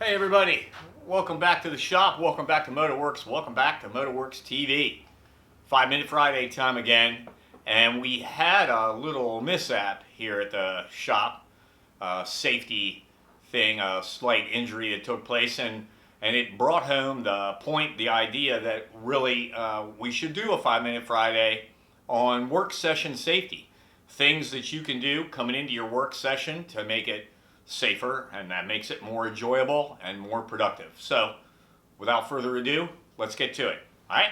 Hey everybody, welcome back to the shop, welcome back to Motorworks, welcome back to Motorworks TV. 5 Minute Friday time again, and we had a little mishap here at the shop, safety thing, a slight injury that took place, and it brought home the idea that really we should do a 5 Minute Friday on work session safety. Things that you can do coming into your work session to make it safer, and that makes it more enjoyable and more productive. So, without further ado, let's get to it. All right?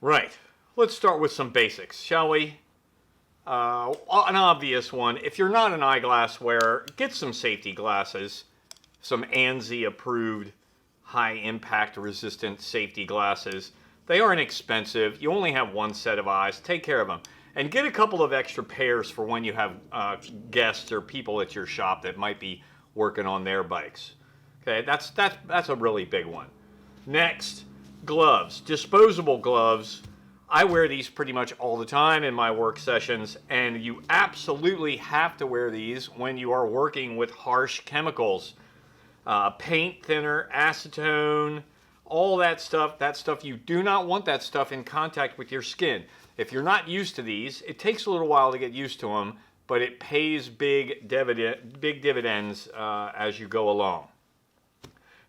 Right. Let's start with some basics, shall we? An obvious one. If you're not an eyeglass wearer, get some safety glasses. Some ANSI approved high impact resistant safety glasses. They aren't expensive. You only have one set of eyes. Take care of them. And get a couple of extra pairs for when you have guests or people at your shop that might be working on their bikes. Okay, that's a really big one. Next, gloves. Disposable gloves. I wear these pretty much all the time in my work sessions, and you absolutely have to wear these when you are working with harsh chemicals. Paint thinner, acetone, all that stuff, you do not want that stuff in contact with your skin. If you're not used to these, it takes a little while to get used to them, but it pays big dividends as you go along.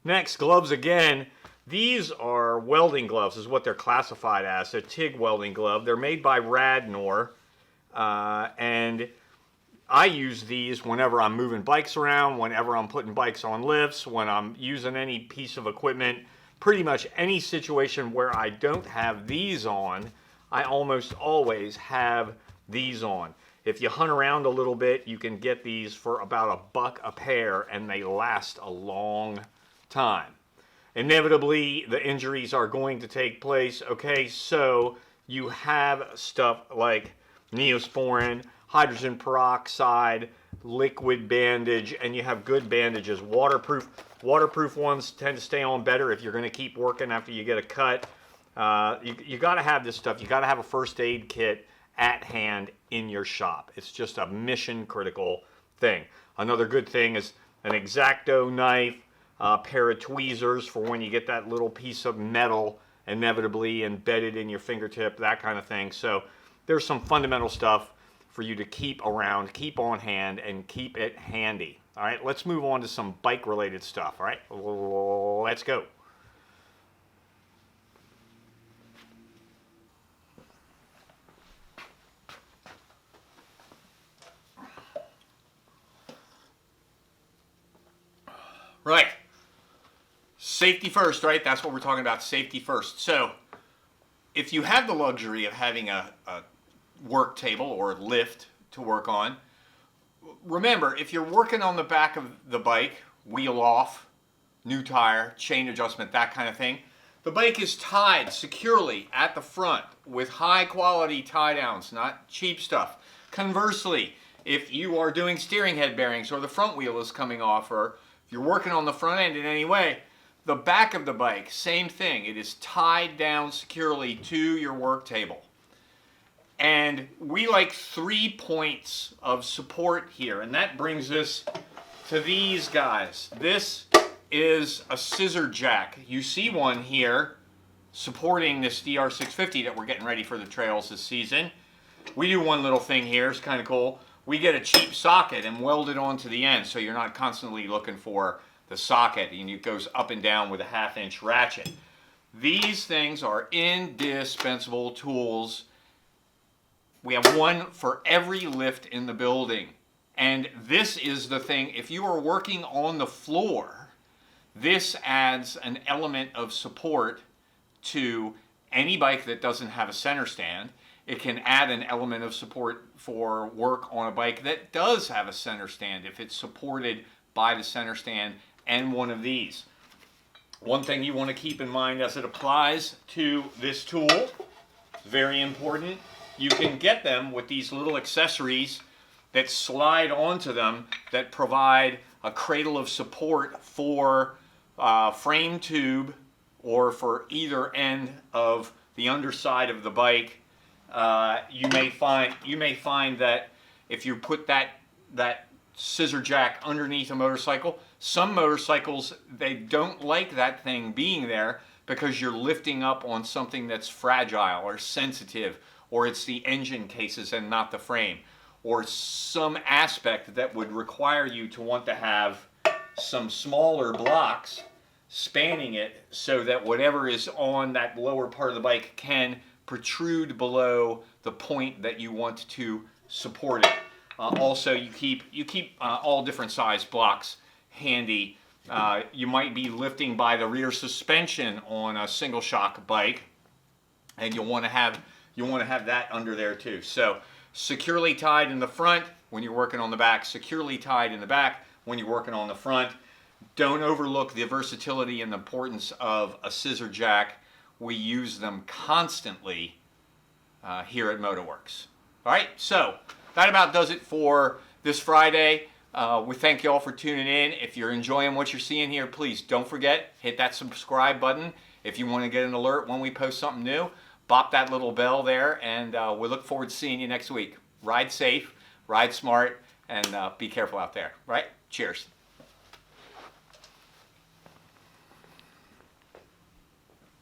Next, gloves again. These are welding gloves, is what they're classified as, a TIG welding glove. They're made by Radnor, and I use these whenever I'm moving bikes around, whenever I'm putting bikes on lifts, when I'm using any piece of equipment. Pretty much any situation where I don't have these on, I almost always have these on. If you hunt around a little bit, you can get these for about $1 a pair, and they last a long time. Inevitably, the injuries are going to take place. Okay, so you have stuff like Neosporin, hydrogen peroxide, liquid bandage, and you have good bandages. Waterproof ones tend to stay on better if you're going to keep working after you get a cut. You got to have this stuff. You got to have a first aid kit at hand in your shop. It's just a mission critical thing. Another good thing is an X-Acto knife, a pair of tweezers for when you get that little piece of metal inevitably embedded in your fingertip, that kind of thing. So there's some fundamental stuff for you to keep around, keep on hand, and keep it handy. All right, let's move on to some bike-related stuff. All right, let's go. Right. Safety first, right? That's what we're talking about, safety first. So, if you have the luxury of having a work table or lift to work on, remember, if you're working on the back of the bike, wheel off, new tire, chain adjustment, that kind of thing, the bike is tied securely at the front with high quality tie downs, not cheap stuff. Conversely, if you are doing steering head bearings or the front wheel is coming off, or if you're working on the front end in any way, the back of the bike, same thing. It is tied down securely to your work table. And we like 3 points of support here, and that brings us to these guys. This is a scissor jack. You see one here supporting this DR650 that we're getting ready for the trails this season. We do one little thing here, it's kind of cool. We get a cheap socket and weld it onto the end, so you're not constantly looking for the socket, and it goes up and down with a 1/2 inch ratchet. These things are indispensable tools. We have one for every lift in the building. And this is the thing, if you are working on the floor, this adds an element of support to any bike that doesn't have a center stand. It can add an element of support for work on a bike that does have a center stand if it's supported by the center stand and one of these. One thing you want to keep in mind as it applies to this tool, very important, you can get them with these little accessories that slide onto them that provide a cradle of support for frame tube or for either end of the underside of the bike you may find that if you put that scissor jack underneath a motorcycle, some motorcycles, they don't like that thing being there because you're lifting up on something that's fragile or sensitive, or it's the engine cases and not the frame, or some aspect that would require you to want to have some smaller blocks spanning it so that whatever is on that lower part of the bike can protrude below the point that you want to support it. Also, you keep all different size blocks handy. You might be lifting by the rear suspension on a single shock bike, and you'll want to have that under there too. So securely tied in the front when you're working on the back, securely tied in the back when you're working on the front. Don't overlook the versatility and the importance of a scissor jack. We use them constantly here at Motorworks. All right, so that about does it for this Friday. We thank you all for tuning in. If you're enjoying what you're seeing here, please don't forget, hit that subscribe button. If you want to get an alert when we post something new, bop that little bell there, and we look forward to seeing you next week. Ride safe, ride smart, and be careful out there. Right? Cheers.